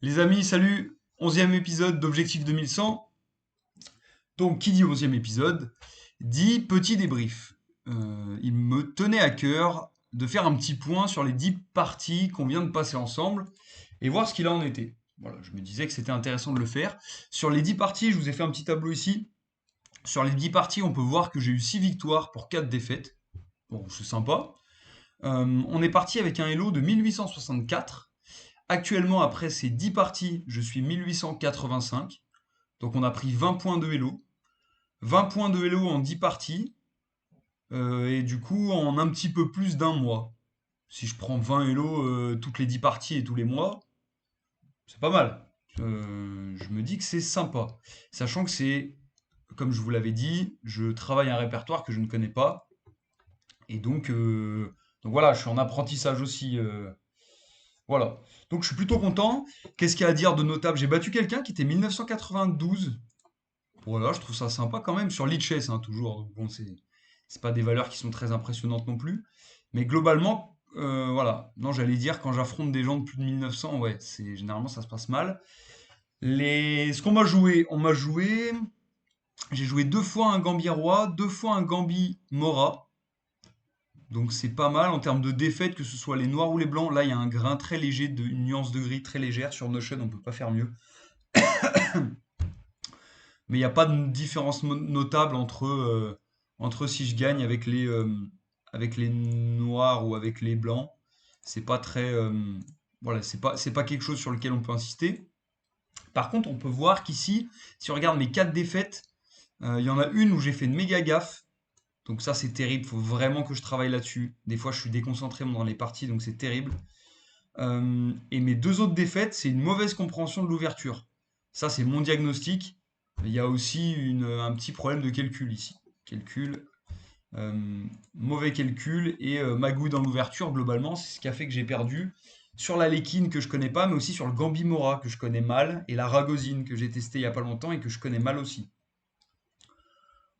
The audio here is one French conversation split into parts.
Les amis, salut! 11e épisode d'Objectif 2100. Donc, qui dit 11e épisode, dit petit débrief. Il me tenait à cœur de faire un petit point sur les 10 parties qu'on vient de passer ensemble et voir ce qu'il en était. Voilà, je me disais que c'était intéressant de le faire. Sur les 10 parties, je vous ai fait un petit tableau ici. Sur les 10 parties, on peut voir que j'ai eu 6 victoires pour 4 défaites. Bon, c'est sympa. On est parti avec un Elo de 1864. Actuellement, après ces 10 parties, je suis 1885. Donc on a pris 20 points de Elo. 20 points de Elo en 10 parties. Et du coup, en un petit peu plus d'un mois. Si je prends 20 Elo toutes les 10 parties et tous les mois, c'est pas mal. Je me dis que c'est sympa. Sachant que c'est, comme je vous l'avais dit, je travaille un répertoire que je ne connais pas. Et donc voilà, je suis en apprentissage aussi. Voilà. Donc je suis plutôt content. Qu'est-ce qu'il y a à dire de notable? J'ai battu quelqu'un qui était 1992. Voilà, je trouve ça sympa quand même. Sur Lichess, hein, toujours. Donc bon, c'est pas des valeurs qui sont très impressionnantes non plus. Mais globalement, voilà. Non, j'allais dire, quand j'affronte des gens de plus de 1900, ouais, généralement ça se passe mal. Ce qu'on m'a joué, j'ai joué deux fois un Gambit Roi, deux fois un Gambit Mora. Donc c'est pas mal en termes de défaite, que ce soit les noirs ou les blancs. Là, il y a un grain très léger, une nuance de gris très légère. Sur Notion, on peut pas faire mieux. Mais il n'y a pas de différence notable entre si je gagne avec les noirs ou avec les blancs. C'est pas très. Voilà, c'est pas quelque chose sur lequel on peut insister. Par contre, on peut voir qu'ici, si on regarde mes 4 défaites, il y en a une où j'ai fait une méga gaffe. Donc ça, c'est terrible. Il faut vraiment que je travaille là-dessus. Des fois, je suis déconcentré dans les parties, donc c'est terrible. Et mes deux autres défaites, c'est une mauvaise compréhension de l'ouverture. Ça, c'est mon diagnostic. Il y a aussi un petit problème de calcul ici. Calcul, mauvais calcul et magouille dans l'ouverture, globalement, c'est ce qui a fait que j'ai perdu sur la Léquine que je connais pas, mais aussi sur le Gambimora que je connais mal, et la Ragozine que j'ai testé il y a pas longtemps et que je connais mal aussi.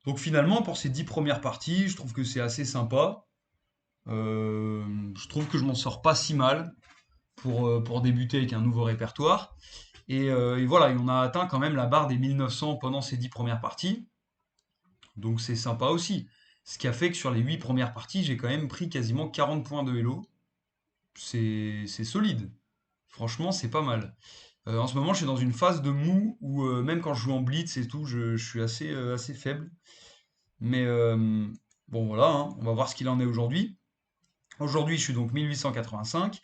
Donc finalement, pour ces 10 premières parties, je trouve que c'est assez sympa. Je trouve que je m'en sors pas si mal pour débuter avec un nouveau répertoire. Et voilà, et on a atteint quand même la barre des 1900 pendant ces 10 premières parties. Donc c'est sympa aussi. Ce qui a fait que sur les 8 premières parties, j'ai quand même pris quasiment 40 points de Hello. C'est solide. Franchement, c'est pas mal. En ce moment, je suis dans une phase de mou où même quand je joue en blitz et tout, je suis assez faible. Mais bon, voilà, hein, on va voir ce qu'il en est aujourd'hui. Aujourd'hui, je suis donc 1885.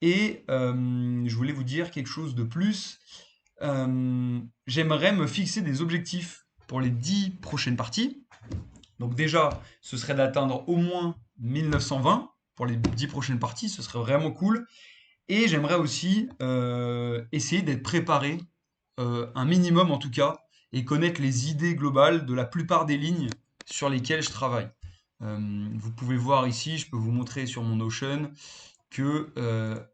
Et je voulais vous dire quelque chose de plus. J'aimerais me fixer des objectifs pour les 10 prochaines parties. Donc déjà, ce serait d'atteindre au moins 1920 pour les 10 prochaines parties, ce serait vraiment cool. Et j'aimerais aussi essayer d'être préparé, un minimum en tout cas, et connaître les idées globales de la plupart des lignes sur lesquelles je travaille. Vous pouvez voir ici, je peux vous montrer sur mon Notion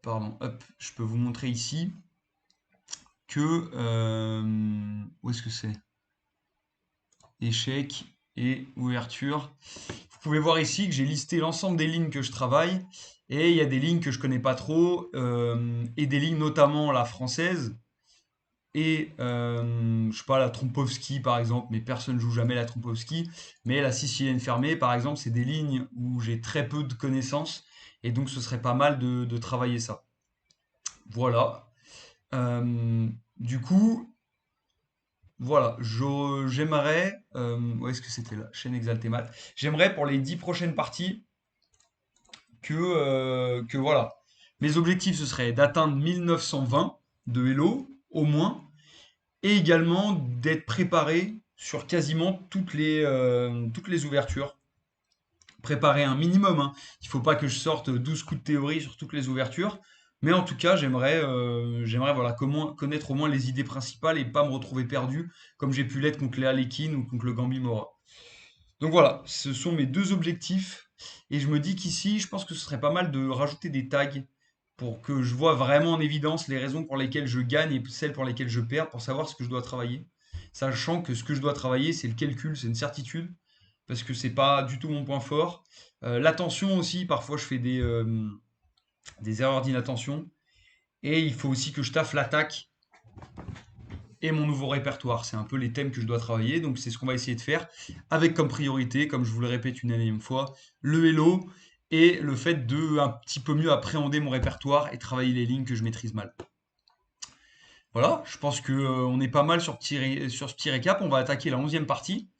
pardon, hop, je peux vous montrer ici où est-ce que c'est? Échec et ouverture. Vous pouvez voir ici que j'ai listé l'ensemble des lignes que je travaille et il y a des lignes que je connais pas trop et des lignes notamment la française et je sais pas la Trompowski par exemple, mais personne joue jamais la Trompowski. Mais la sicilienne fermée par exemple, c'est des lignes où j'ai très peu de connaissances et donc ce serait pas mal de travailler ça. Voilà. Du coup, voilà, j'aimerais. Où est-ce que c'était là? Chaîne exaltée mal. J'aimerais pour les 10 prochaines parties que voilà. Mes objectifs, ce serait d'atteindre 1920 de Hello, au moins, et également d'être préparé sur quasiment toutes les ouvertures. Préparer un minimum, hein. Il ne faut pas que je sorte 12 coups de théorie sur toutes les ouvertures. Mais en tout cas, j'aimerais voilà, connaître au moins les idées principales et pas me retrouver perdu comme j'ai pu l'être contre les Harlequins ou contre le Gambimora. Donc voilà, ce sont mes deux objectifs. Et je me dis qu'ici, je pense que ce serait pas mal de rajouter des tags pour que je vois vraiment en évidence les raisons pour lesquelles je gagne et celles pour lesquelles je perds pour savoir ce que je dois travailler. Sachant que ce que je dois travailler, c'est le calcul, c'est une certitude, parce que c'est pas du tout mon point fort. L'attention aussi, parfois je fais des erreurs d'inattention. Et il faut aussi que je taffe l'attaque et mon nouveau répertoire. C'est un peu les thèmes que je dois travailler, donc c'est ce qu'on va essayer de faire, avec comme priorité, comme je vous le répète une énième fois, le hello et le fait de un petit peu mieux appréhender mon répertoire et travailler les lignes que je maîtrise mal. Voilà, je pense que on est pas mal sur ce petit récap. On va attaquer la 11e partie.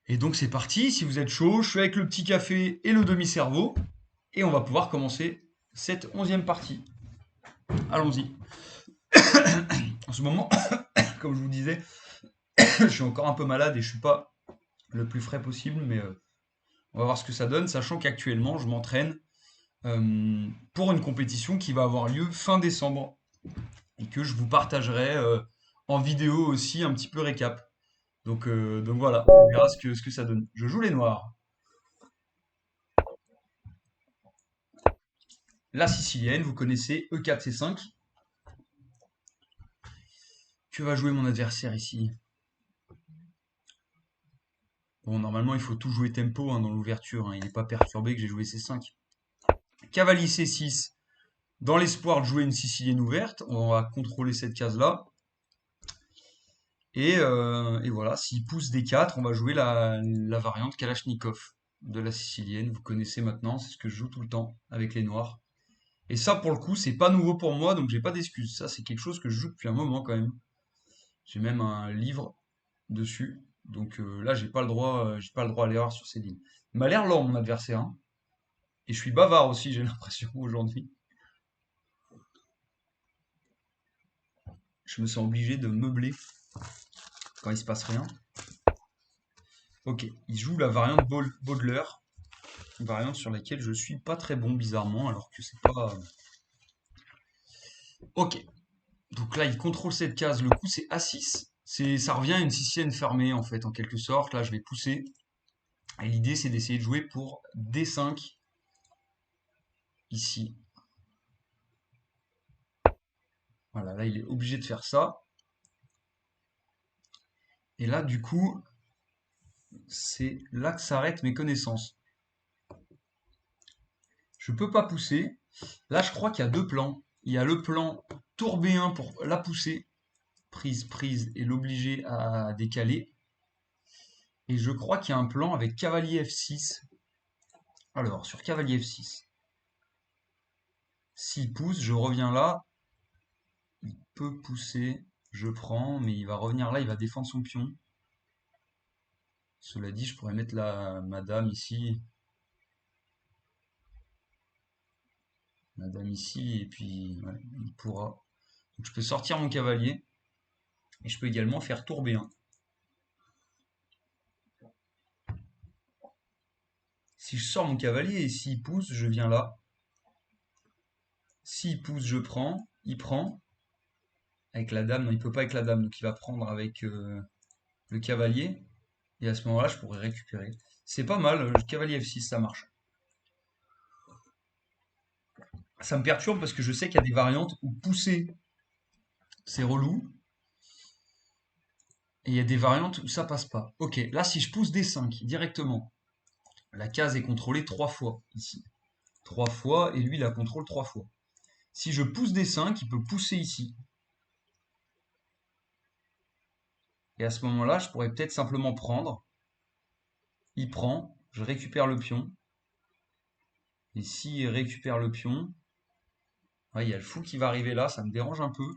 Et donc c'est parti, si vous êtes chaud, je suis avec le petit café et le demi-cerveau, et on va pouvoir commencer cette 11e partie. Allons-y. En ce moment, comme je vous disais, je suis encore un peu malade et je suis pas le plus frais possible, mais on va voir ce que ça donne, sachant qu'actuellement je m'entraîne pour une compétition qui va avoir lieu fin décembre et que je vous partagerai en vidéo aussi un petit peu récap. Donc voilà, on verra ce que ça donne. Je joue les noirs. La sicilienne, vous connaissez E4 C5. Que va jouer mon adversaire ici? Bon, normalement, il faut tout jouer tempo hein, dans l'ouverture. Hein. Il n'est pas perturbé que j'ai joué C5. Cavalier C6, dans l'espoir de jouer une sicilienne ouverte. On va contrôler cette case-là. Et voilà, s'il pousse D4, on va jouer la variante Kalachnikov de la sicilienne. Vous connaissez maintenant, c'est ce que je joue tout le temps avec les noirs. Et ça, pour le coup, c'est pas nouveau pour moi, donc j'ai pas d'excuses. Ça, c'est quelque chose que je joue depuis un moment quand même. J'ai même un livre dessus. Donc là, j'ai pas le droit à l'erreur sur ces lignes. Il m'a l'air lent, mon adversaire. Hein. Et je suis bavard aussi, j'ai l'impression, aujourd'hui. Je me sens obligé de meubler quand il se passe rien. Ok, il joue la variante Baudelaire. Une variante sur laquelle je suis pas très bon, bizarrement, alors que c'est pas... Ok, donc là, il contrôle cette case. Le coup, c'est A6. Ça revient à une sicilienne fermée, en fait, en quelque sorte. Là, je vais pousser. Et l'idée, c'est d'essayer de jouer pour D5, ici. Voilà, là, il est obligé de faire ça. Et là, du coup, c'est là que s'arrêtent mes connaissances. Je peux pas pousser. Là, je crois qu'il y a deux plans. Il y a le plan tour B1 pour la pousser, prise, prise, et l'obliger à décaler. Et je crois qu'il y a un plan avec cavalier F6. Alors, sur cavalier F6, s'il pousse, je reviens là. Il peut pousser, je prends, mais il va revenir là, il va défendre son pion. Cela dit, je pourrais mettre la madame ici. Madame ici, et puis ouais, il pourra. Donc je peux sortir mon cavalier, et je peux également faire tour B1. Si je sors mon cavalier et s'il pousse, je viens là. S'il pousse, je prends. Il prend. Avec la dame, non, il peut pas avec la dame, donc il va prendre avec le cavalier. Et à ce moment-là, je pourrais récupérer. C'est pas mal, le cavalier F6, ça marche. Ça me perturbe parce que je sais qu'il y a des variantes où pousser, c'est relou. Et il y a des variantes où ça passe pas. Ok, là, si je pousse D5 directement, la case est contrôlée 3 fois ici. 3 fois, et lui, il la contrôle 3 fois. Si je pousse D5, il peut pousser ici. Et à ce moment-là, je pourrais peut-être simplement prendre. Il prend, je récupère le pion. Et s'il récupère le pion, ouais, il y a le fou qui va arriver là, ça me dérange un peu.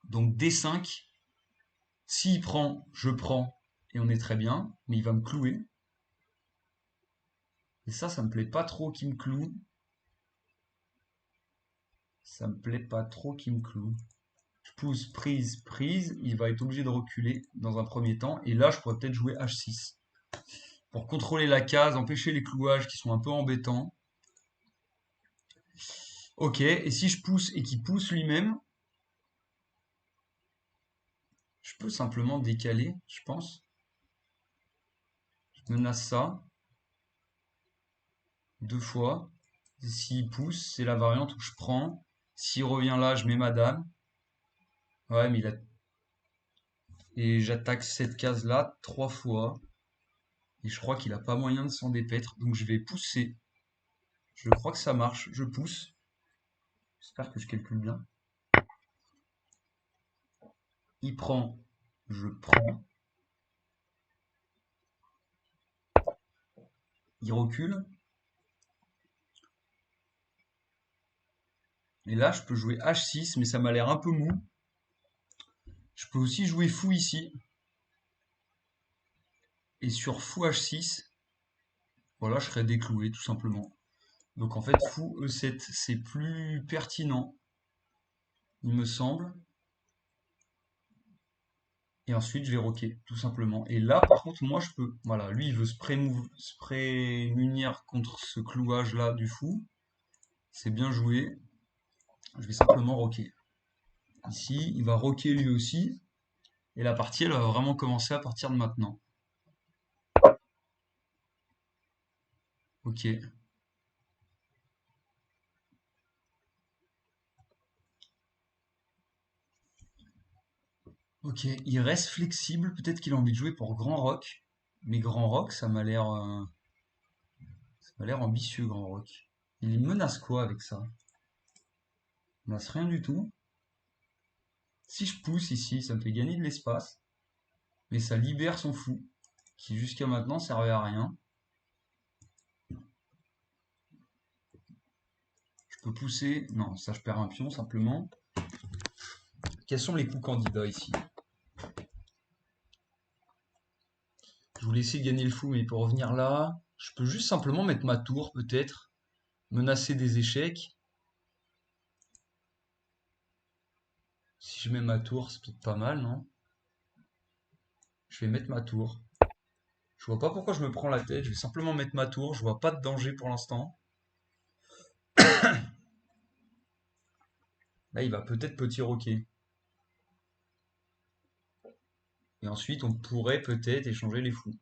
Donc D5, s'il prend, je prends, et on est très bien, mais il va me clouer. Et ça me plaît pas trop qu'il me cloue. Ça me plaît pas trop qu'il me cloue. Je pousse, prise, prise, il va être obligé de reculer dans un premier temps, et là je pourrais peut-être jouer H6. Pour contrôler la case, empêcher les clouages qui sont un peu embêtants. Ok, et si je pousse et qu'il pousse lui-même, je peux simplement décaler, je pense. Je menace ça. 2 fois. S'il pousse, c'est la variante où je prends. S'il revient là, je mets ma dame. Ouais, mais il a... Et j'attaque cette case-là 3 fois. Et je crois qu'il a pas moyen de s'en dépaître. Donc je vais pousser. Je crois que ça marche. Je pousse. J'espère que je calcule bien. Il prend, je prends. Il recule. Et là, je peux jouer H6, mais ça m'a l'air un peu mou. Je peux aussi jouer fou ici. Et sur fou H6, voilà, je serais décloué tout simplement. Donc en fait, fou E7, c'est plus pertinent, il me semble. Et ensuite, je vais roquer, tout simplement. Et là, par contre, moi, je peux. Voilà, lui, il veut se prémunir contre ce clouage-là du fou. C'est bien joué. Je vais simplement roquer. Ici, il va roquer lui aussi. Et la partie, elle va vraiment commencer à partir de maintenant. Ok. Ok, il reste flexible. Peut-être qu'il a envie de jouer pour Grand Rock. Mais Grand Rock, ça m'a l'air ambitieux, Grand Rock. Il menace quoi avec ça? Il menace rien du tout. Si je pousse ici, ça me fait gagner de l'espace. Mais ça libère son fou, qui jusqu'à maintenant servait à rien. Je peux pousser. Non, ça je perds un pion simplement. Quels sont les coups candidats ici? Je voulais essayer de gagner le fou, mais pour revenir là, je peux juste simplement mettre ma tour, peut-être. Menacer des échecs. Si je mets ma tour, c'est peut-être pas mal, non? Je vais mettre ma tour. Je vois pas pourquoi je me prends la tête. Je vais simplement mettre ma tour. Je vois pas de danger pour l'instant. Là, il va peut-être petit roquer. Et ensuite, on pourrait peut-être échanger les fous.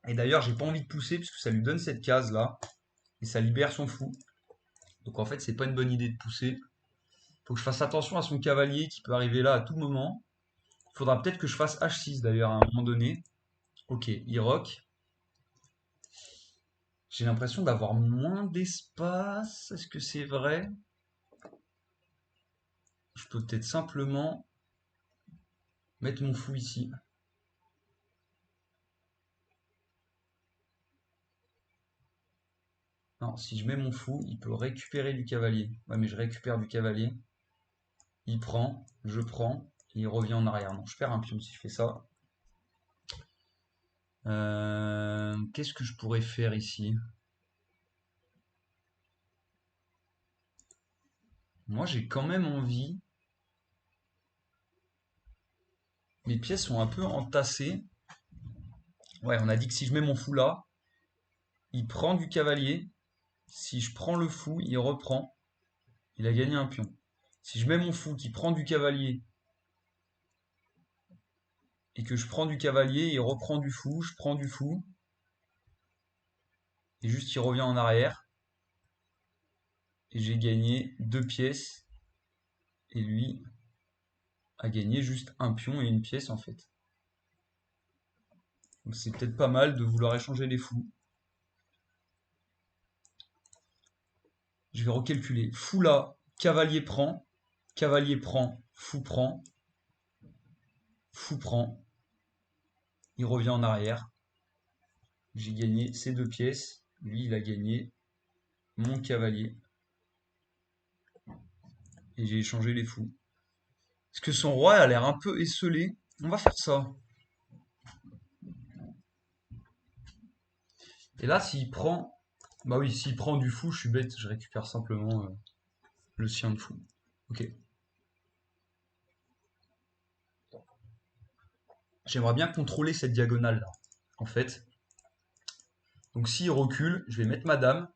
Et d'ailleurs, j'ai pas envie de pousser puisque ça lui donne cette case là. Et ça libère son fou. Donc en fait, c'est pas une bonne idée de pousser. Faut que je fasse attention à son cavalier qui peut arriver là à tout moment. Il faudra peut-être que je fasse H6 d'ailleurs à un moment donné. Ok, il rock. J'ai l'impression d'avoir moins d'espace. Est-ce que c'est vrai? Je peux peut-être simplement mettre mon fou ici. Non, si je mets mon fou, il peut récupérer du cavalier. Ouais, mais je récupère du cavalier. Il prend, je prends, et il revient en arrière. Non, je perds un pion si je fais ça. Qu'est-ce que je pourrais faire ici? Moi, j'ai quand même envie. Mes pièces sont un peu entassées. Ouais, on a dit que si je mets mon fou là, il prend du cavalier. Si je prends le fou, il reprend. Il a gagné un pion. Si je mets mon fou qui prend du cavalier et que je prends du cavalier, il reprend du fou, je prends du fou. Et juste il revient en arrière. Et j'ai gagné 2 pièces. Et lui a gagné juste un pion et une pièce en fait. Donc c'est peut-être pas mal de vouloir échanger les fous. Je vais recalculer. Fou là, cavalier prend, fou prend, fou prend. Il revient en arrière. J'ai gagné ces 2 pièces. Lui, il a gagné mon cavalier. Et j'ai échangé les fous. Est-ce que son roi a l'air un peu esselé? On va faire ça. Et là, s'il prend... Bah oui, s'il prend du fou, je suis bête. Je récupère simplement le sien de fou. Ok. J'aimerais bien contrôler cette diagonale là, en fait. Donc s'il recule, je vais mettre ma dame.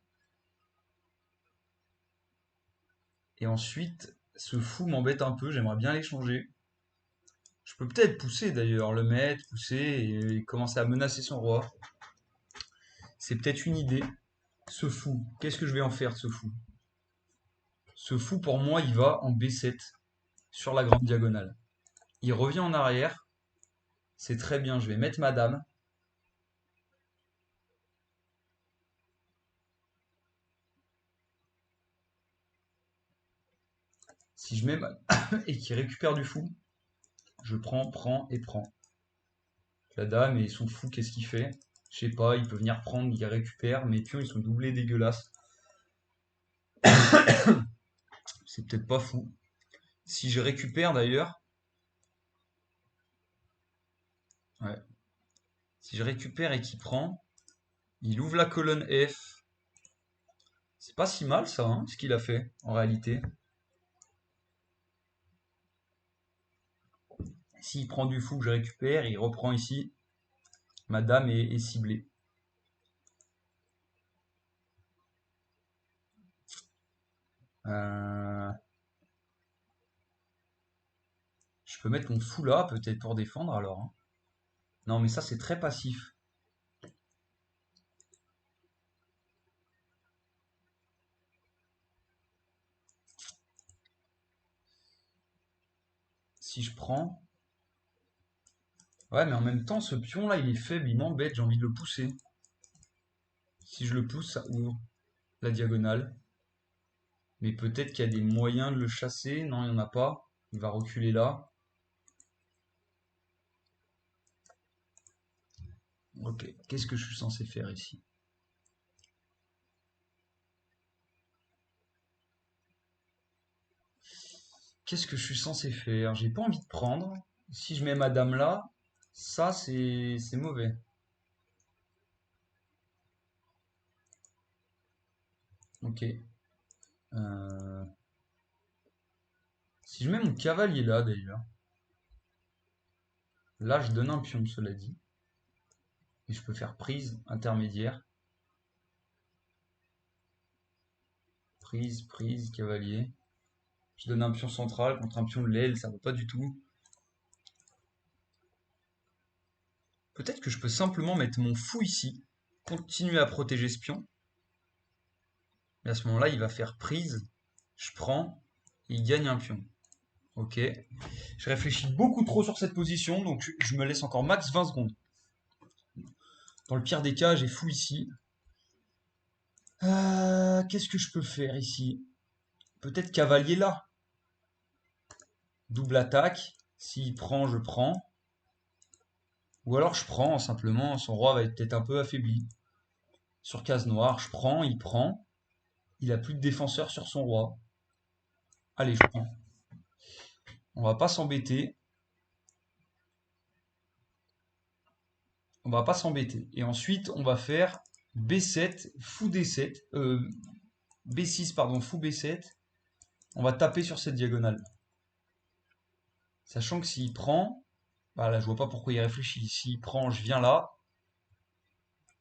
Et ensuite, ce fou m'embête un peu, j'aimerais bien l'échanger. Je peux peut-être pousser d'ailleurs, le mettre, pousser et commencer à menacer son roi. C'est peut-être une idée. Ce fou, qu'est-ce que je vais en faire de ce fou? Ce fou, pour moi, il va en B7 sur la grande diagonale. Il revient en arrière. C'est très bien, je vais mettre ma dame. Si je mets et qu'il récupère du fou, je prends et prends. La dame et son fou, qu'est-ce qu'il fait? Je sais pas, il peut venir prendre, il récupère. Mes pions, ils sont doublés dégueulasses. C'est peut-être pas fou. Si je récupère d'ailleurs, ouais. Si je récupère et qu'il prend, il ouvre la colonne F. C'est pas si mal ça, hein, ce qu'il a fait en réalité. S'il prend du fou que je récupère, il reprend ici. Ma dame est ciblée. Euh, Je peux mettre mon fou là, peut-être pour défendre alors, hein. Non, mais ça c'est très passif. Si je prends... Ouais, mais en même temps, ce pion là, il est faible, il m'embête, j'ai envie de le pousser. Si je le pousse, ça ouvre la diagonale. Mais peut-être qu'il y a des moyens de le chasser. Non, il n'y en a pas. Il va reculer là. Ok, qu'est-ce que je suis censé faire ici? Qu'est-ce que je suis censé faire? J'ai pas envie de prendre. Si je mets ma dame là, ça c'est mauvais. Ok. Euh, Si je mets mon cavalier là d'ailleurs, là je donne un pion cela dit. Et je peux faire prise intermédiaire. Prise, prise, cavalier. Je donne un pion central contre un pion de l'aile, ça va pas du tout. Peut-être que je peux simplement mettre mon fou ici, continuer à protéger ce pion. Et à ce moment-là, il va faire prise, je prends, et il gagne un pion. Ok. Je réfléchis beaucoup trop sur cette position, donc je me laisse encore max 20 secondes. Dans le pire des cas, j'ai fou ici. Qu'est-ce que je peux faire ici? Peut-être cavalier là. Double attaque. S'il prend, je prends. Ou alors je prends simplement, son roi va être peut-être un peu affaibli. Sur case noire, je prends, il prend. Il a plus de défenseur sur son roi. Allez, je prends. On va pas s'embêter. On va pas s'embêter. Et ensuite, on va faire B7, fou D7. B6, pardon, fou B7. On va taper sur cette diagonale. Sachant que s'il prend, bah là je vois pas pourquoi il réfléchit. S'il prend, je viens là.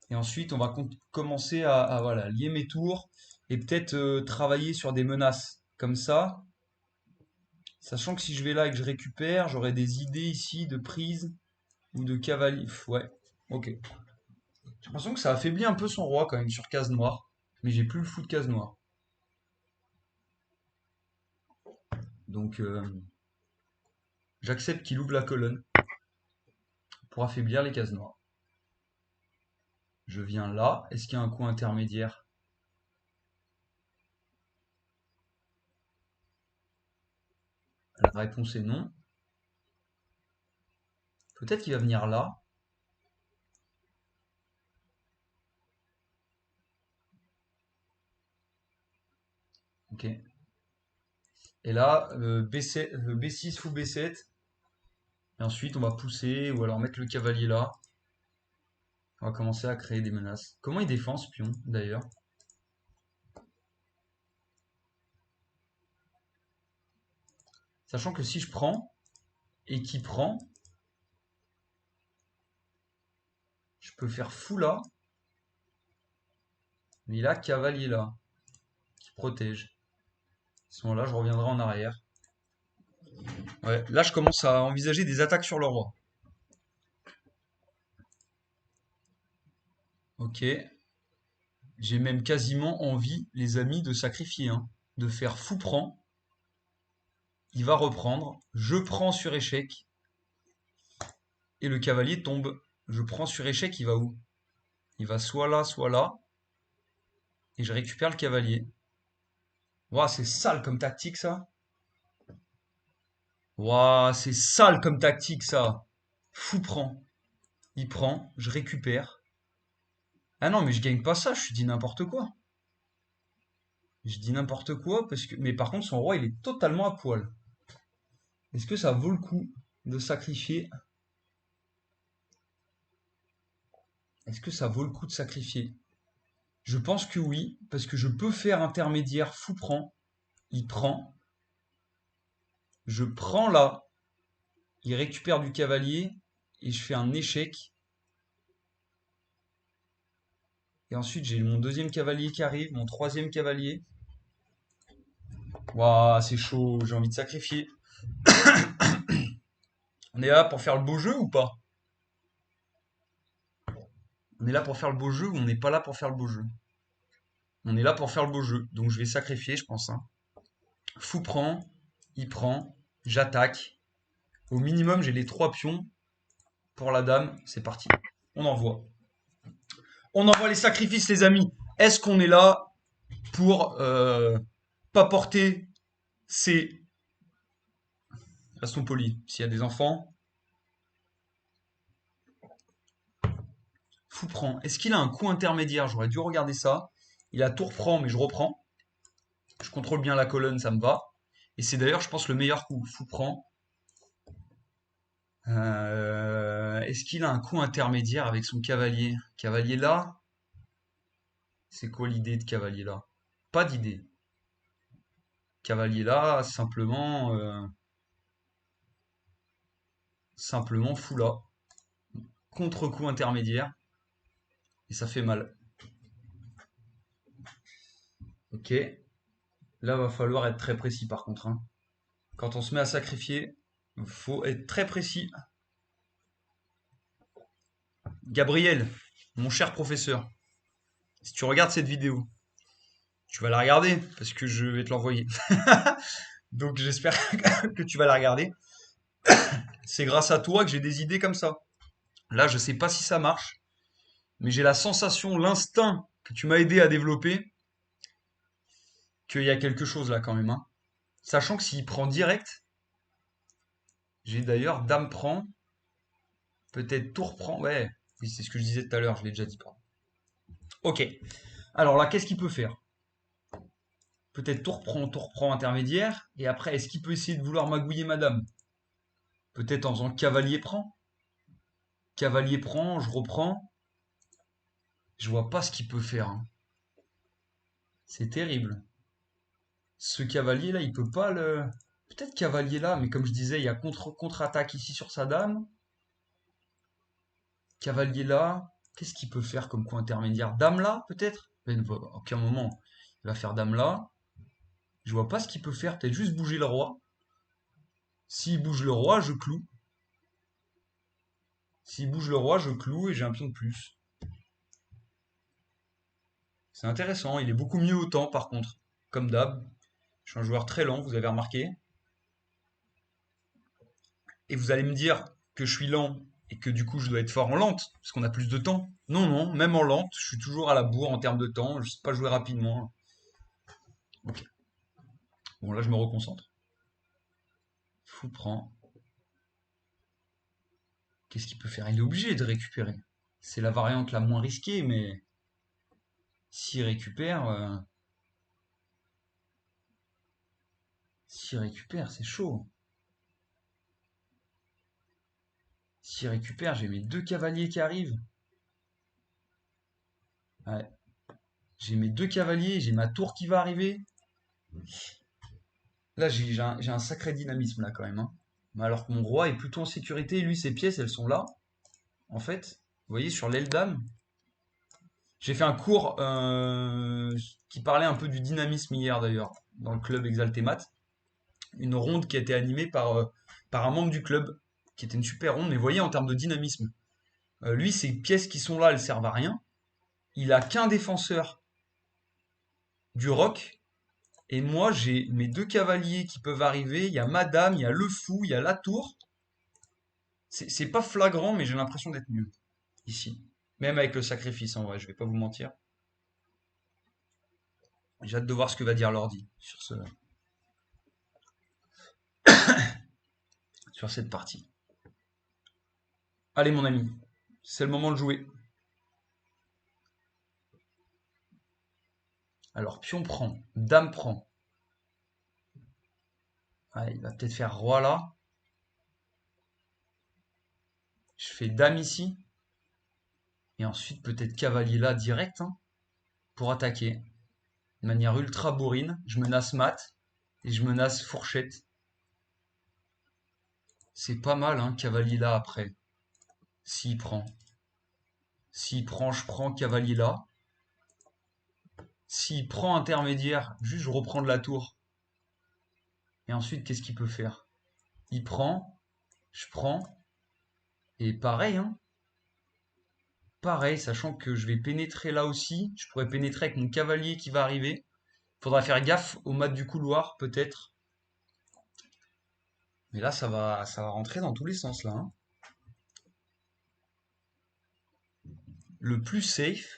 Et ensuite, on va commencer à, voilà, lier mes tours et peut-être travailler sur des menaces. Comme ça, sachant que si je vais là et que je récupère, j'aurai des idées ici de prise ou de cavalier. Ouais, ok. J'ai l'impression que ça affaiblit un peu son roi quand même sur case noire. Mais j'ai plus le fou de case noire. Donc j'accepte qu'il ouvre la colonne pour affaiblir les cases noires. Je viens là. Est-ce qu'il y a un coup intermédiaire? La réponse est non. Peut-être qu'il va venir là. Ok. Et là, B7, B6 fou B7. Et ensuite, on va pousser ou alors mettre le cavalier là. On va commencer à créer des menaces. Comment il défend ce pion d'ailleurs? Sachant que si je prends et qu'il prend, je peux faire fou là. Mais là, cavalier là, qui protège. À ce moment-là, je reviendrai en arrière. Ouais, là, je commence à envisager des attaques sur le roi. Ok. J'ai même quasiment envie, les amis, de sacrifier, hein. De faire fou prend. Il va reprendre. Je prends sur échec. Et le cavalier tombe. Je prends sur échec, il va où? Il va soit là, soit là. Et je récupère le cavalier. Ouah, c'est sale comme tactique ça. Ouah, c'est sale comme tactique, ça. Fou prend. Il prend, je récupère. Ah non, mais je gagne pas ça, je dis n'importe quoi. Je dis n'importe quoi parce que. Mais par contre, son roi, il est totalement à poil. Est-ce que ça vaut le coup de sacrifier? Est-ce que ça vaut le coup de sacrifier? Je pense que oui, parce que je peux faire intermédiaire, fou prend, il prend, je prends là, il récupère du cavalier, et je fais un échec. Et ensuite, j'ai mon deuxième cavalier qui arrive, mon troisième cavalier. Waouh, c'est chaud, j'ai envie de sacrifier. On est là pour faire le beau jeu ou pas? On est là pour faire le beau jeu ou on n'est pas là pour faire le beau jeu? On est là pour faire le beau jeu, donc je vais sacrifier, je pense, hein. Fou prend, j'attaque. Au minimum, j'ai les 3 pions pour la dame. C'est parti. On envoie. On envoie les sacrifices, les amis. Est-ce qu'on est là pour pas porter ses... Restons polis. S'il y a des enfants. Fou prend. Est-ce qu'il a un coup intermédiaire? J'aurais dû regarder ça. Il a tour prend, mais je reprends. Je contrôle bien la colonne, ça me va. Et c'est d'ailleurs, je pense, le meilleur coup. Fou prend. Est-ce qu'il a un coup intermédiaire avec son cavalier? Cavalier là? C'est quoi l'idée de cavalier là? Pas d'idée. Cavalier là, simplement fou là. Contre-coup intermédiaire. Et ça fait mal. Ok. Là, va falloir être très précis par contre, hein. Quand on se met à sacrifier, faut être très précis. Gabriel, mon cher professeur, si tu regardes cette vidéo, tu vas la regarder parce que je vais te l'envoyer. Donc j'espère que tu vas la regarder. C'est grâce à toi que j'ai des idées comme ça. Là, je sais pas si ça marche, mais j'ai la sensation, l'instinct que tu m'as aidé à développer, qu'il y a quelque chose là quand même, hein. Sachant que s'il prend direct, j'ai d'ailleurs dame prend, peut-être tour prend, ouais, oui, c'est ce que je disais tout à l'heure, je l'ai déjà dit, pardon. Ok, alors là, qu'est-ce qu'il peut faire? Peut-être tour prend intermédiaire, et après, est-ce qu'il peut essayer de vouloir magouiller madame? Peut-être en faisant cavalier prend, je reprends, je vois pas ce qu'il peut faire, hein. C'est terrible. Ce cavalier là, il peut pas le... Peut-être cavalier là, mais comme je disais, il y a contre-attaque ici sur sa dame. Cavalier là, qu'est-ce qu'il peut faire comme coup intermédiaire? Dame là, peut-être? Mais à aucun moment, il va faire dame là. Je vois pas ce qu'il peut faire, peut-être juste bouger le roi. S'il bouge le roi, je cloue. S'il bouge le roi, je cloue et j'ai un pion de plus. C'est intéressant, il est beaucoup mieux au temps par contre. Comme d'hab, je suis un joueur très lent, vous avez remarqué. Et vous allez me dire que je suis lent et que du coup je dois être fort en lente, parce qu'on a plus de temps. Non, non, même en lente, je suis toujours à la bourre en termes de temps, je sais pas jouer rapidement. Ok, bon là je me reconcentre. Fou prend. Qu'est-ce qu'il peut faire? Il est obligé de récupérer. C'est la variante la moins risquée, mais s'il récupère, c'est chaud. S'il récupère, j'ai mes 2 cavaliers qui arrivent. Ouais. J'ai mes 2 cavaliers, j'ai ma tour qui va arriver. Là, j'ai un sacré dynamisme là quand même, hein. Mais alors que mon roi est plutôt en sécurité, lui, ses pièces, elles sont là. En fait, vous voyez, sur l'aile dame, j'ai fait un cours qui parlait un peu du dynamisme hier d'ailleurs, dans le club Exalté Math. Une ronde qui a été animée par un membre du club, qui était une super ronde, mais vous voyez, en termes de dynamisme, lui, ces pièces qui sont là, elles servent à rien. Il a qu'un défenseur du roc, et moi, j'ai mes 2 cavaliers qui peuvent arriver. Il y a madame, il y a le fou, il y a la tour. C'est pas flagrant, mais j'ai l'impression d'être mieux ici. Même avec le sacrifice, en vrai, je vais pas vous mentir. J'ai hâte de voir ce que va dire l'ordi sur ce. sur cette partie. Allez mon ami, c'est le moment de jouer. Alors pion prend, dame prend. Ah, il va peut-être faire roi là. Je fais dame ici. Et ensuite peut-être cavalier là direct hein, pour attaquer. De manière ultra bourrine. Je menace mat et je menace fourchette. C'est pas mal hein, cavalier là après. S'il prend. S'il prend, je prends cavalier là. S'il prend intermédiaire, juste je reprends de la tour. Et ensuite, qu'est-ce qu'il peut faire? Il prend, je prends. Et pareil, hein. Pareil, sachant que je vais pénétrer là aussi. Je pourrais pénétrer avec mon cavalier qui va arriver. Faudra faire gaffe au mat du couloir, peut-être. Mais là, ça va rentrer dans tous les sens, là, hein. Le plus safe,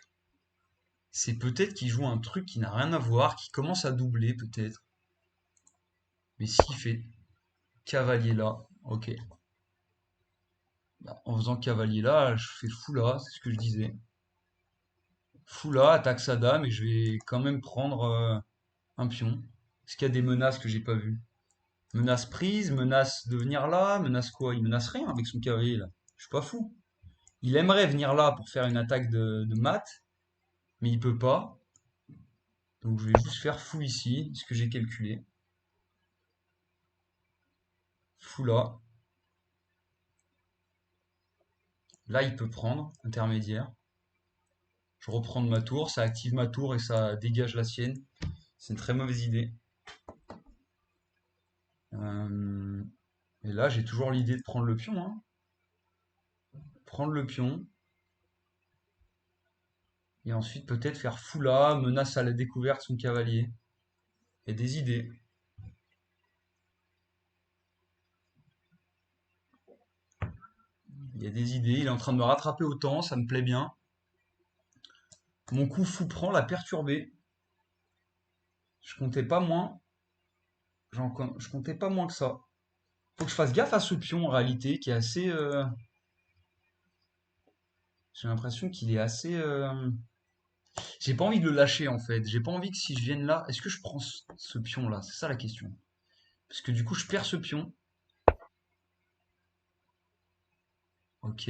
c'est peut-être qu'il joue un truc qui n'a rien à voir, qui commence à doubler, peut-être. Mais s'il fait cavalier là, ok. Bah, en faisant cavalier là, je fais fou là, c'est ce que je disais. Fou là, attaque sa dame, et je vais quand même prendre un pion. Est-ce qu'il y a des menaces que j'ai pas vues? Menace prise, menace de venir là, menace quoi? Il menace rien avec son cavalier là. Je suis pas fou. Il aimerait venir là pour faire une attaque de mat, mais il peut pas. Donc je vais juste faire fou ici, ce que j'ai calculé. Fou là. Là, il peut prendre, intermédiaire. Je reprends de ma tour, ça active ma tour et ça dégage la sienne. C'est une très mauvaise idée. Euh, Et là, j'ai toujours l'idée de prendre le pion, hein. Prendre le pion. Et ensuite, peut-être faire fou là, menace à la découverte son cavalier. Et des idées. Il y a des idées. Il est en train de me rattraper au temps, ça me plaît bien. Mon coup fou prend l'a perturbé. Je comptais pas moins. Je comptais pas moins que ça. Faut que je fasse gaffe à ce pion en réalité, qui est assez. J'ai l'impression qu'il est assez. J'ai pas envie de le lâcher en fait. J'ai pas envie que si je vienne là, est-ce que je prends ce pion là? C'est ça la question. Parce que du coup, je perds ce pion. Ok.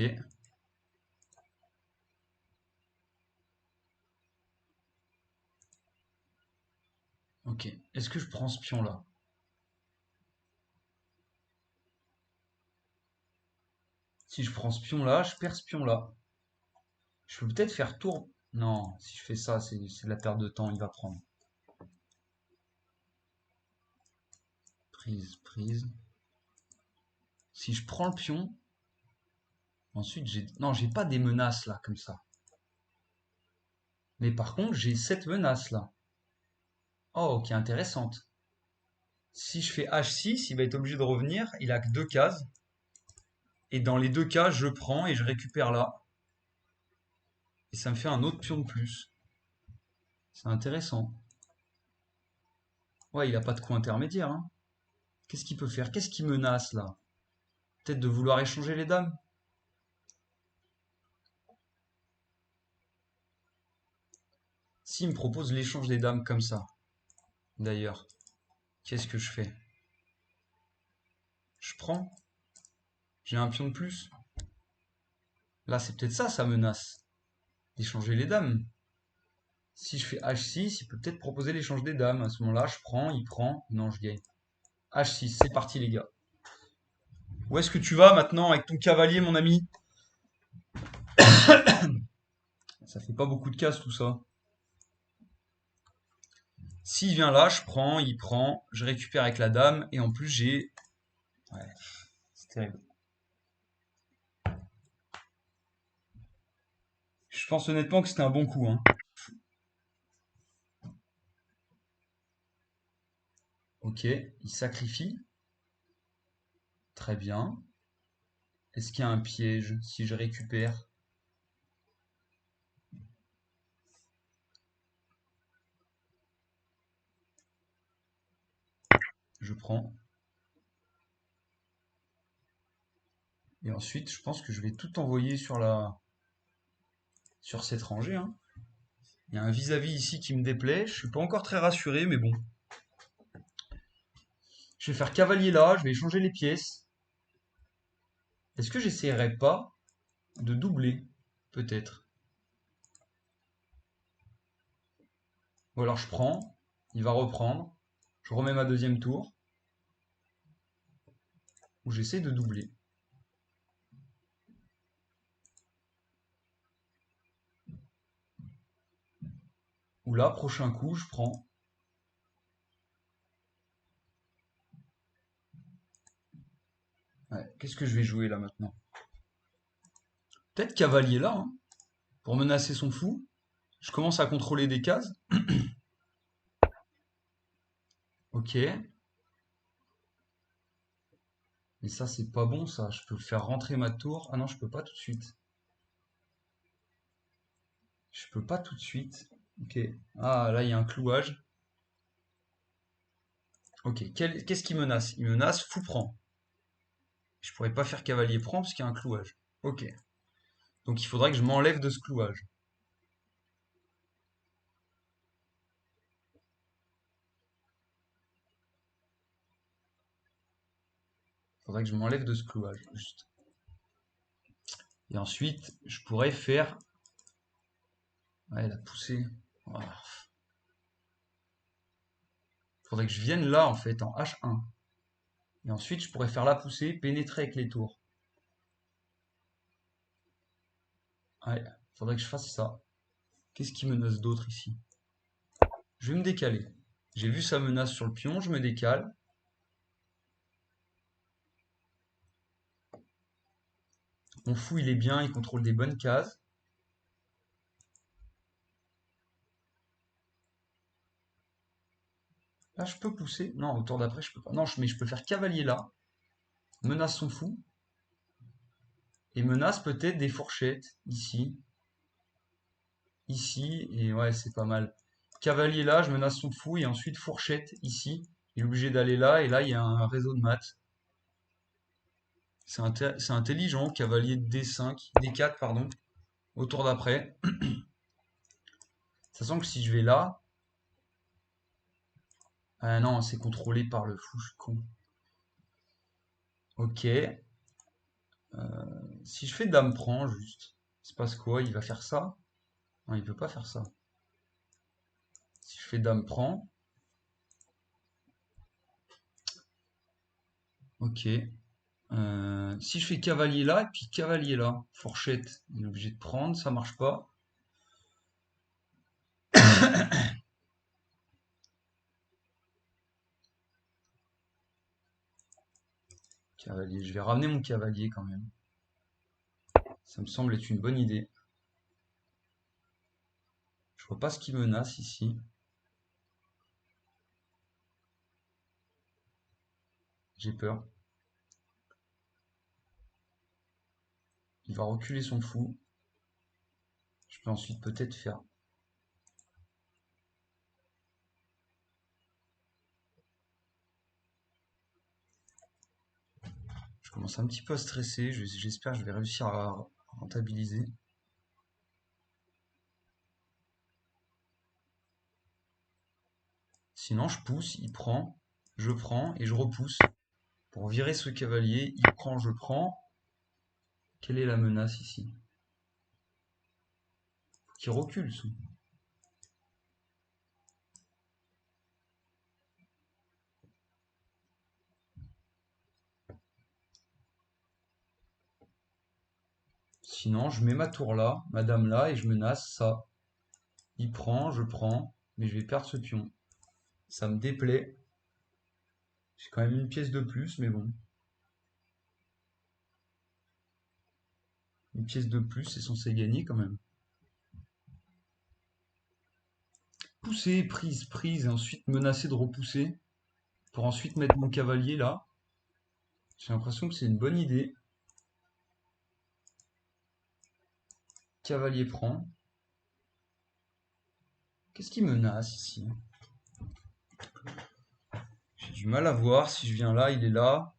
Ok. Est-ce que je prends ce pion là? Si je prends ce pion là, je perds ce pion là. Je peux peut-être faire tour. Non, si je fais ça, c'est de la perte de temps. Il va prendre. Prise, prise. Si je prends le pion, ensuite j'ai. Non, j'ai pas des menaces là comme ça. Mais par contre, j'ai cette menace là. Oh, qui est intéressante. Si je fais H6, il va être obligé de revenir. Il a que deux cases. Et dans les deux cas, je prends et je récupère là. Et ça me fait un autre pion de plus. C'est intéressant. Ouais, il a pas de coup intermédiaire, hein. Qu'est-ce qu'il peut faire? Qu'est-ce qu'il menace là? Peut-être de vouloir échanger les dames? S'il me propose l'échange des dames comme ça, d'ailleurs, qu'est-ce que je fais? Je prends? J'ai un pion de plus? Là, c'est peut-être ça, sa menace. D'échanger les dames. Si je fais H6, il peut peut-être proposer l'échange des dames. À ce moment-là, je prends, il prend. Non, je gagne. H6, c'est parti les gars. Où est-ce que tu vas maintenant avec ton cavalier, mon ami? Ça fait pas beaucoup de cases tout ça. S'il vient là, je prends, il prend, je récupère avec la dame, et en plus j'ai... Ouais, c'est terrible. Je pense honnêtement que c'était un bon coup, hein. Ok, il sacrifie. Très bien. Est-ce qu'il y a un piège si je récupère? Je prends. Et ensuite, je pense que je vais tout envoyer sur cette rangée, hein. Il y a un vis-à-vis ici qui me déplaît. Je suis pas encore très rassuré, mais bon. Je vais faire cavalier là, je vais échanger les pièces. Est-ce que j'essaierai pas de doubler? Peut-être. Ou alors je prends, il va reprendre. Je remets ma deuxième tour. Ou j'essaie de doubler. Ou là, prochain coup, je prends. Ouais, qu'est-ce que je vais jouer là maintenant? Peut-être cavalier là, hein, pour menacer son fou. Je commence à contrôler des cases. Ok. Mais ça, c'est pas bon, ça. Je peux faire rentrer ma tour. Ah non, je peux pas tout de suite. Je peux pas tout de suite. Ok. Ah, là, il y a un clouage. Ok. Qu'est-ce qui menace? Il menace fou prend. Je pourrais pas faire cavalier prend parce qu'il y a un clouage. Ok. Donc il faudrait que je m'enlève de ce clouage. Il faudrait que je m'enlève de ce clouage, juste. Et ensuite, je pourrais faire... Ouais, la poussée. Il faudrait que je vienne là, en fait, en H1. Et ensuite, je pourrais faire la poussée, pénétrer avec les tours. Ouais, faudrait que je fasse ça. Qu'est-ce qui menace d'autre ici? Je vais me décaler. J'ai vu sa menace sur le pion, je me décale. Mon fou, il est bien, il contrôle des bonnes cases. Là, je peux pousser. Non, au tour d'après, je peux pas. Non, mais je peux faire cavalier là. Menace son fou. Et menace peut-être des fourchettes. Ici. Ici. Et ouais, c'est pas mal. Cavalier là, je menace son fou. Et ensuite fourchette ici. Il est obligé d'aller là. Et là, il y a un réseau de maths. C'est intelligent. Cavalier D5. D4, pardon. Au tour d'après. Sachant que si je vais là. Ah non, c'est contrôlé par le fou. Je suis con. Ok. Si je fais dame prend, juste. Il se passe quoi? Il va faire ça? Non, il peut pas faire ça. Si je fais dame prend. Ok. Si je fais cavalier là, et puis cavalier là. Fourchette. Il est obligé de prendre, ça marche pas. Cavalier. Je vais ramener mon cavalier quand même. Ça me semble être une bonne idée. Je vois pas ce qui menace ici. J'ai peur. Il va reculer son fou. Je peux ensuite peut-être faire... Je commence un petit peu à stresser. J'espère que je vais réussir à rentabiliser. Sinon, je pousse, il prend, je prends et je repousse. Pour virer ce cavalier, il prend, je prends. Quelle est la menace ici? Faut qu'il recule, son. Sinon, je mets ma tour là, madame là, et je menace ça. Il prend, je prends, mais je vais perdre ce pion. Ça me déplaît. J'ai quand même une pièce de plus, mais bon. Une pièce de plus, c'est censé gagner quand même. Pousser, prise, prise, et ensuite menacer de repousser. Pour ensuite mettre mon cavalier là. J'ai l'impression que c'est une bonne idée. Cavalier prend. Qu'est-ce qui menace ici? J'ai du mal à voir. Si je viens là, il est là.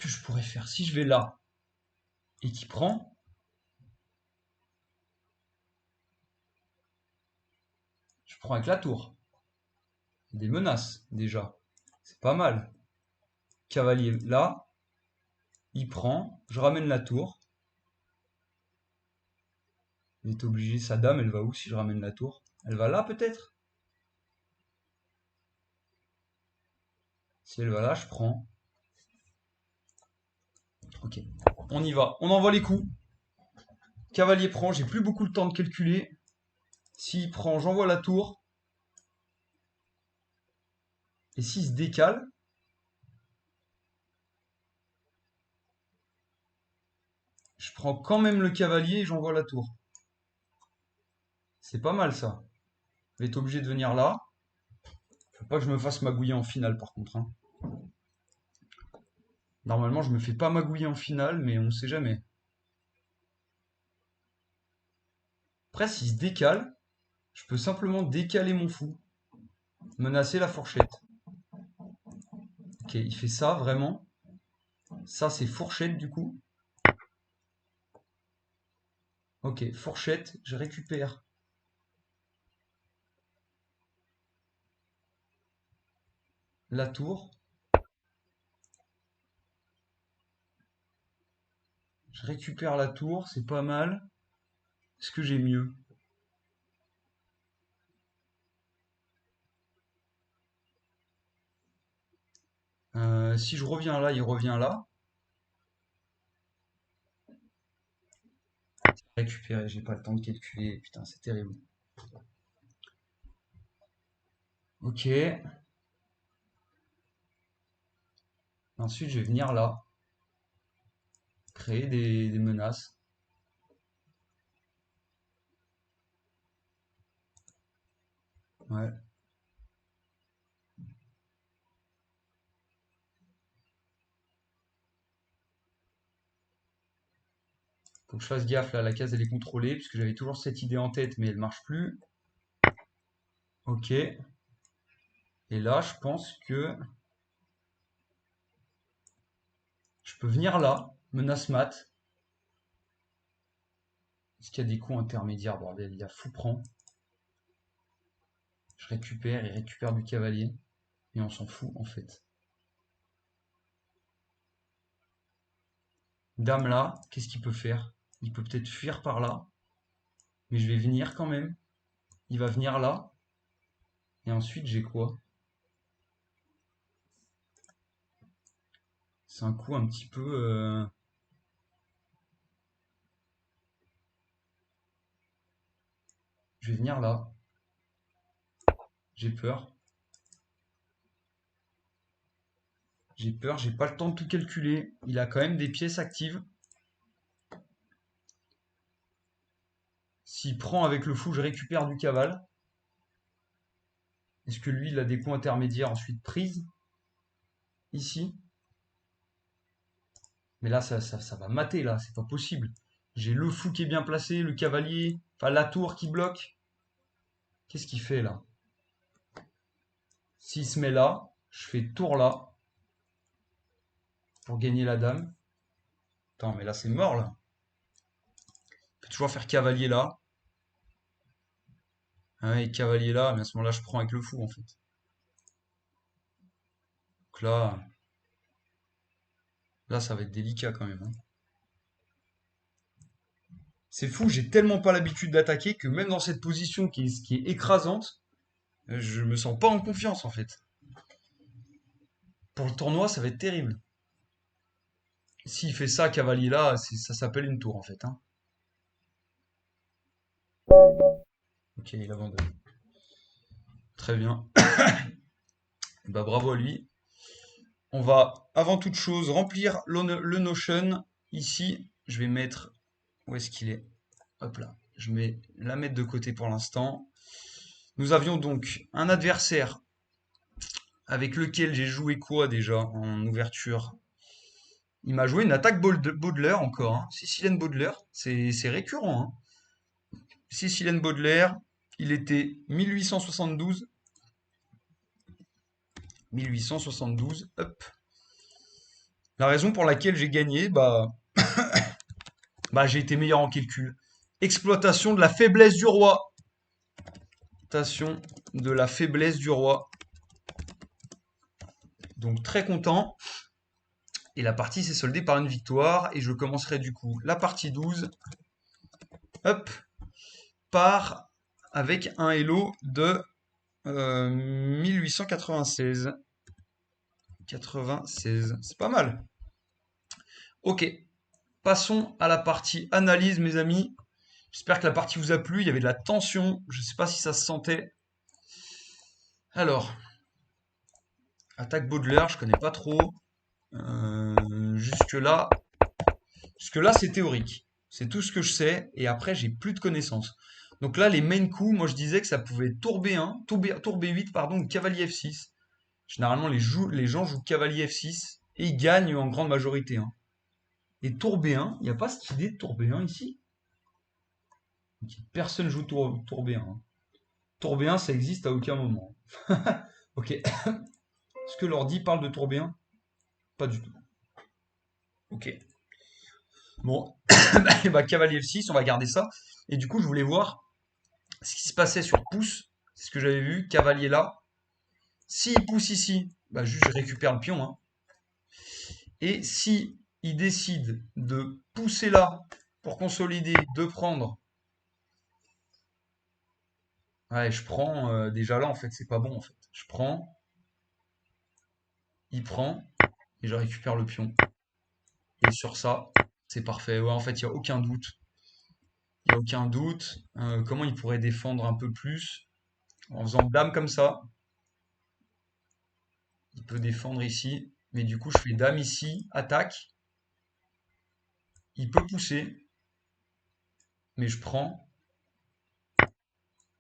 que je pourrais faire? Si je vais là et qu'il prend, je prends avec la tour. Des menaces, déjà. C'est pas mal. Cavalier là, il prend, je ramène la tour. Il est obligé, sa dame, elle va où si je ramène la tour? Elle va là peut-être? Si elle va là, je prends. Ok, on y va. On envoie les coups. Cavalier prend, j'ai plus beaucoup le temps de calculer. S'il prend, j'envoie la tour. Et s'il se décale, je prends quand même le cavalier et j'envoie la tour. C'est pas mal ça. Je vais être obligé de venir là. Faut pas que je me fasse magouiller en finale par contre, hein. Normalement, je me fais pas magouiller en finale, mais on sait jamais. Après, s'il se décale, je peux simplement décaler mon fou. Menacer la fourchette. Ok, il fait ça vraiment. Ça, c'est fourchette du coup. Ok, fourchette, je récupère la tour. Je récupère la tour, c'est pas mal. Est-ce que j'ai mieux? Si je reviens là, il revient là. Récupérer, j'ai pas le temps de calculer. Putain, c'est terrible. Ok. Ensuite, je vais venir là. Créer des menaces. Ouais. Faut que je fasse gaffe là, la case elle est contrôlée, puisque j'avais toujours cette idée en tête, mais elle marche plus. Ok. Et là, je pense que je peux venir là, menace mat. Est-ce qu'il y a des coups intermédiaires, bordel? Il y a fou prend. Je récupère, il récupère du cavalier. Et on s'en fout en fait. Dame là, qu'est-ce qu'il peut faire? Il peut peut-être fuir par là. Mais je vais venir quand même. Il va venir là. Et ensuite, j'ai quoi? C'est un coup un petit peu... Je vais venir là. J'ai peur. J'ai peur, j'ai pas le temps de tout calculer. Il a quand même des pièces actives. S'il prend avec le fou, je récupère du cavale. Est-ce que lui, il a des coups intermédiaires ensuite prise? Ici. Mais là, ça va mater, là. C'est pas possible. J'ai le fou qui est bien placé, le cavalier, enfin la tour qui bloque. Qu'est-ce qu'il fait là? S'il se met là, je fais tour là pour gagner la dame. Attends, mais là c'est mort là. Je peux toujours faire cavalier là. Ah ouais, cavalier là, mais à ce moment-là, je prends avec le fou en fait. Donc là, ça va être délicat quand même, hein. C'est fou, j'ai tellement pas l'habitude d'attaquer que même dans cette position qui est écrasante, je me sens pas en confiance en fait. Pour le tournoi, ça va être terrible. S'il fait ça, cavalier là, ça s'appelle une tour en fait, hein. Ok, il abandonne. Très bien. Bah bravo à lui. On va avant toute chose remplir le Notion. Ici, je vais mettre... Où est-ce qu'il est? Hop là. Je vais la mettre de côté pour l'instant. Nous avions donc un adversaire avec lequel j'ai joué quoi déjà en ouverture? Il m'a joué une attaque Baudelaire encore, hein. Sicilienne Baudelaire, c'est récurrent, hein. Sicilienne Baudelaire, il était 1872. 1872, hop. La raison pour laquelle j'ai gagné, bah j'ai été meilleur en calcul. Exploitation de la faiblesse du roi. Exploitation de la faiblesse du roi. Donc très content. Et la partie s'est soldée par une victoire. Et je commencerai du coup la partie 12. Hop. Par avec un hello de 1896. 96. C'est pas mal. Ok. Passons à la partie analyse, mes amis. J'espère que la partie vous a plu. Il y avait de la tension. Je ne sais pas si ça se sentait. Alors, attaque Baudelaire, je connais pas trop. Jusque-là, jusque-là, c'est théorique. C'est tout ce que je sais. Et après, j'ai plus de connaissances. Donc là, les main coups, moi je disais que ça pouvait être tour B1, tour B8, pardon, ou cavalier F6. Généralement, les gens jouent cavalier F6 et ils gagnent en grande majorité, hein. Et tour B1, il n'y a pas cette idée de tour B1 ici? Ok, personne joue tour B1, hein. Tour B1, ça existe à aucun moment. Ok. Est-ce que l'ordi parle de tour B1? Pas du tout. Ok. Bon, bah, cavalier F6, on va garder ça. Et du coup, je voulais voir ce qui se passait sur pouce. C'est ce que j'avais vu. Cavalier là. S'il pousse ici, bah juste je récupère le pion, hein. Et si il décide de pousser là pour consolider, de prendre. Ouais, je prends déjà là en fait, c'est pas bon en fait. Je prends, il prend et je récupère le pion. Et sur ça, c'est parfait. Ouais, en fait, il n'y a aucun doute. Il n'y a aucun doute. Comment il pourrait défendre un peu plus? En faisant dame comme ça. Il peut défendre ici. Mais du coup, je fais dame ici, attaque. Il peut pousser. Mais je prends.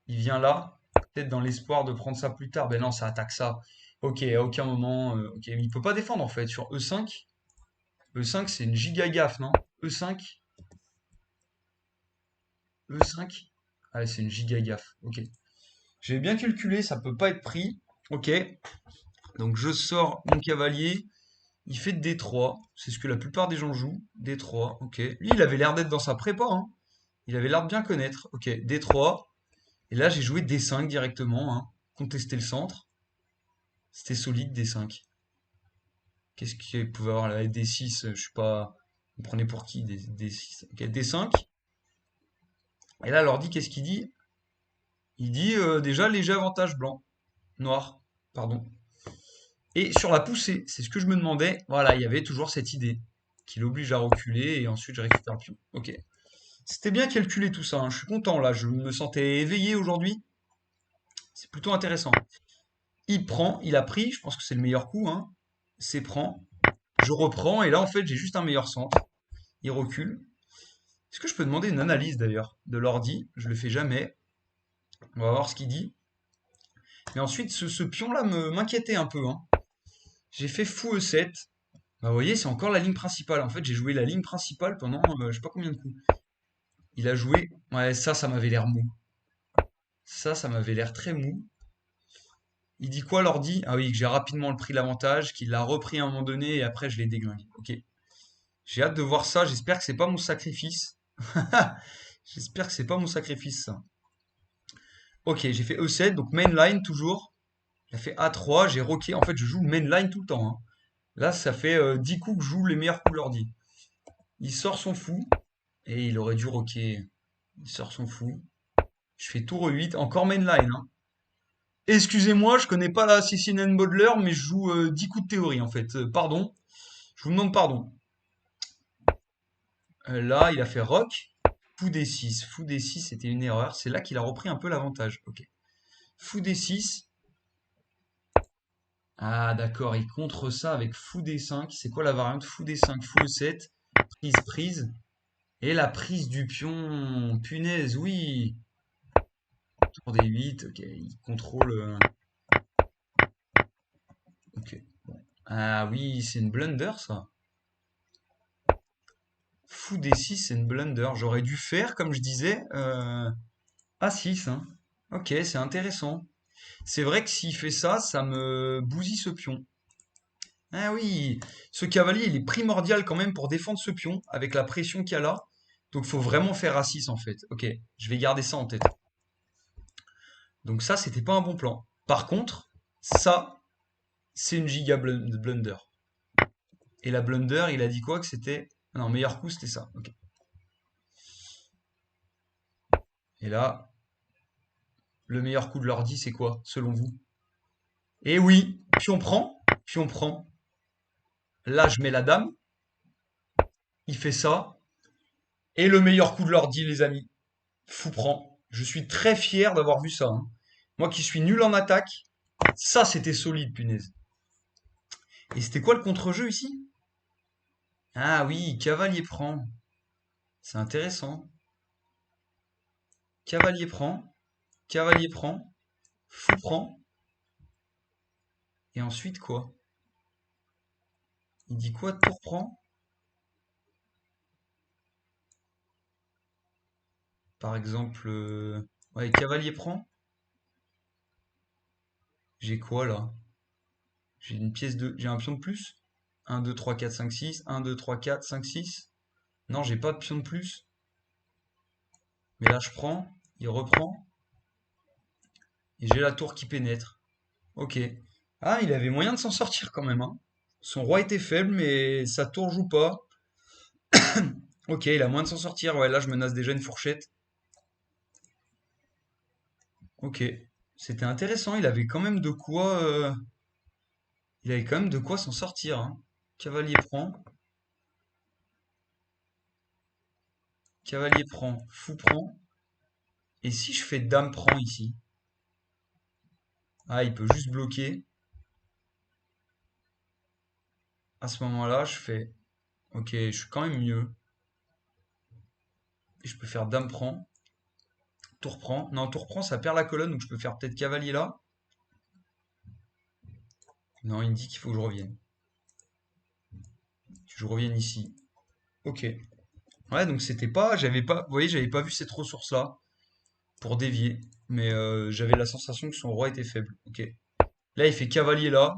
Il vient là. Peut-être dans l'espoir de prendre ça plus tard. Ben non, ça attaque ça. Ok, à aucun moment. Ok, mais il peut pas défendre en fait. Sur E5. E5, c'est une giga gaffe, non? E5. E5. Ah, c'est une giga gaffe. Ok. J'ai bien calculé, ça peut pas être pris. Ok. Donc je sors mon cavalier. Il fait D3. C'est ce que la plupart des gens jouent. D3. Ok. Lui, il avait l'air d'être dans sa prépa, hein. Il avait l'air de bien connaître. Ok. D3. Et là, j'ai joué D5 directement, hein. Contester le centre. C'était solide D5. Qu'est-ce qu'il pouvait avoir là? D6, je sais pas. Vous prenez pour qui? D6. Ok. D5. Et là, l'ordi, qu'est-ce qu'il dit? Il dit déjà léger avantage blanc. Noir. Pardon. Et sur la poussée, c'est ce que je me demandais. Voilà, il y avait toujours cette idée qui l'oblige à reculer et ensuite je récupère le pion. Ok. C'était bien calculé tout ça, hein. Je suis content là. Je me sentais éveillé aujourd'hui. C'est plutôt intéressant. Il prend, il a pris. Je pense que c'est le meilleur coup, hein. C'est prend. Je reprends et là en fait j'ai juste un meilleur centre. Il recule. Est-ce que je peux demander une analyse d'ailleurs de l'ordi? Je le fais jamais. On va voir ce qu'il dit. Mais ensuite ce pion là m'inquiétait un peu, hein. J'ai fait fou E7. Bah, vous voyez, c'est encore la ligne principale. En fait, j'ai joué la ligne principale pendant je sais pas combien de coups. Il a joué. Ouais, ça m'avait l'air mou. Ça m'avait l'air très mou. Il dit quoi, l'ordi? Ah oui, que j'ai rapidement pris l'avantage, qu'il l'a repris à un moment donné et après je l'ai déglingué. Ok. J'ai hâte de voir ça. J'espère que c'est pas mon sacrifice. J'espère que c'est pas mon sacrifice, ça. Ok, j'ai fait E7, donc mainline toujours. J'ai fait A3, j'ai rocké. En fait, je joue mainline tout le temps, hein. Là, ça fait 10 coups que je joue les meilleurs coups de l'ordi. Il sort son fou. Et il aurait dû rocker. Il sort son fou. Je fais tour 8, encore mainline, hein. Excusez-moi, je connais pas la Cécilienne Baudelaire, mais je joue 10 coups de théorie en fait. Pardon, je vous demande pardon. Là, il a fait rock. Fou D6. Fou D6, c'était une erreur. C'est là qu'il a repris un peu l'avantage. Ok. Fou D6. Ah, d'accord, il contre ça avec fou D5. C'est quoi la variante? Fou D5, fou E7. Prise, prise. Et la prise du pion. Punaise, oui. Tour D8. Ok, il contrôle. Ok. Ah oui, c'est une blunder ça. Fou D6, c'est une blunder. J'aurais dû faire, comme je disais, A6, hein. Ok, c'est intéressant. C'est vrai que s'il fait ça, ça me bousille ce pion. Ah oui, ce cavalier, il est primordial quand même pour défendre ce pion, avec la pression qu'il y a là. Donc, faut vraiment faire A6 en fait. Ok, je vais garder ça en tête. Donc ça, c'était pas un bon plan. Par contre, ça, c'est une giga blunder. Et la blunder, il a dit quoi que c'était... Non, meilleur coup, c'était ça. Ok. Et là, le meilleur coup de l'ordi, c'est quoi, selon vous? Eh oui, pion prend, pion prend. Là, je mets la dame. Il fait ça. Et le meilleur coup de l'ordi, les amis. Fou prend. Je suis très fier d'avoir vu ça, hein. Moi qui suis nul en attaque, ça c'était solide, punaise. Et c'était quoi le contre-jeu ici? Ah oui, cavalier prend. C'est intéressant. Cavalier prend. Cavalier prend. Fou prend. Et ensuite quoi? Il dit quoi? Tour prend? Par exemple, ouais, cavalier prend. J'ai quoi là? J'ai une pièce de... J'ai un pion de plus? Un 2 3 4 5 6. Un 2 3 4 5 6. Non, j'ai pas de pion de plus. Mais là, je prends. Il reprend. Et j'ai la tour qui pénètre. Ok. Ah, il avait moyen de s'en sortir quand même, hein. Son roi était faible, mais sa tour joue pas. Ok, il a moyen de s'en sortir. Ouais, là, je menace déjà une fourchette. Ok. C'était intéressant. Il avait quand même de quoi... Il avait quand même de quoi s'en sortir, hein. Cavalier prend. Cavalier prend. Fou prend. Et si je fais dame prend ici? Ah, il peut juste bloquer. À ce moment-là, je fais... Ok, je suis quand même mieux. Et je peux faire dame prend. Tour prend. Non, tour prend, ça perd la colonne, donc je peux faire peut-être cavalier là. Non, il me dit qu'il faut que je revienne. Que je revienne ici. Ok. Ouais, donc c'était pas... J'avais pas... Vous voyez, j'avais pas vu cette ressource-là pour dévier. Mais j'avais la sensation que son roi était faible. Ok. Là, il fait cavalier là.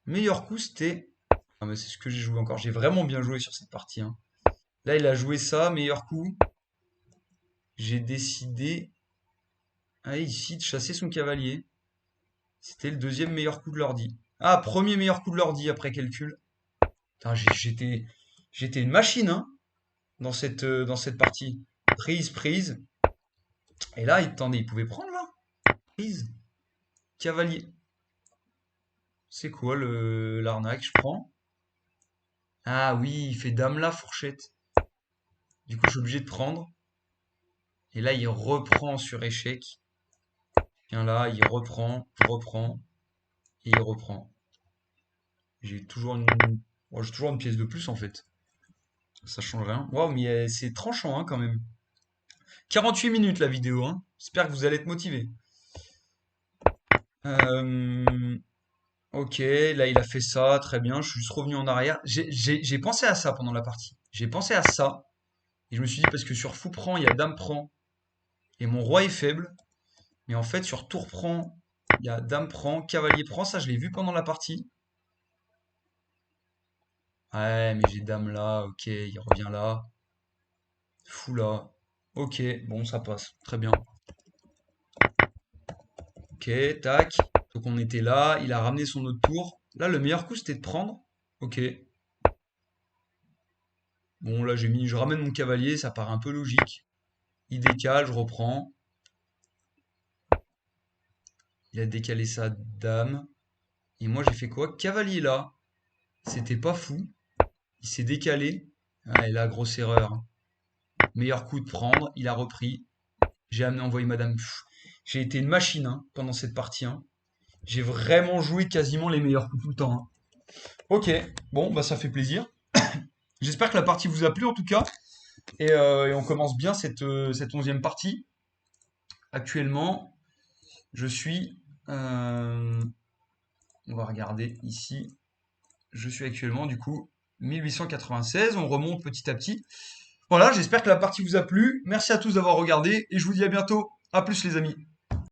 Meilleur coup, c'était... Ah, mais c'est ce que j'ai joué encore. J'ai vraiment bien joué sur cette partie, hein. Là, il a joué ça, meilleur coup. J'ai décidé, ah, ici, de chasser son cavalier. C'était le deuxième meilleur coup de l'ordi. Ah, premier meilleur coup de l'ordi après calcul. Putain, j'étais une machine, hein, dans cette partie. Prise, prise. Et là, attendez, il pouvait prendre là. Prise. Cavalier. C'est quoi l'arnaque? Je prends. Ah oui, il fait dame là, fourchette. Du coup, je suis obligé de prendre. Et là, il reprend sur échec. Viens là, il reprend, je reprends, et il reprend. J'ai toujours une, bon, j'ai toujours une pièce de plus en fait. Ça change rien. Waouh, mais c'est tranchant hein, quand même. 48 minutes la vidéo, hein. J'espère que vous allez être motivés. Euh, ok, là il a fait ça, très bien. Je suis juste revenu en arrière. J'ai pensé à ça pendant la partie. J'ai pensé à ça. Et je me suis dit, parce que sur fou prend, il y a dame prend. Et mon roi est faible. Mais en fait, sur tour prend, il y a dame prend, cavalier prend. Ça, je l'ai vu pendant la partie. Ouais, mais j'ai dame là, ok, il revient là. Fou là. Ok, bon, ça passe. Très bien. Ok, tac. Donc on était là, il a ramené son autre tour. Là, le meilleur coup, c'était de prendre. Ok. Bon, là, je ramène mon cavalier, ça paraît un peu logique. Il décale, je reprends. Il a décalé sa dame. Et moi, j'ai fait quoi? Cavalier là. C'était pas fou. Il s'est décalé. Ah, et là, grosse erreur. Meilleur coup de prendre. Il a repris. J'ai amené envoyé madame. Pff, j'ai été une machine hein, pendant cette partie, hein. J'ai vraiment joué quasiment les meilleurs coups tout le temps, hein. Ok, bon, bah ça fait plaisir. J'espère que la partie vous a plu en tout cas. Et on commence bien cette 11e partie. Actuellement, je suis... on va regarder ici. Je suis actuellement du coup 1896. On remonte petit à petit. Voilà, j'espère que la partie vous a plu. Merci à tous d'avoir regardé et je vous dis à bientôt. À plus les amis.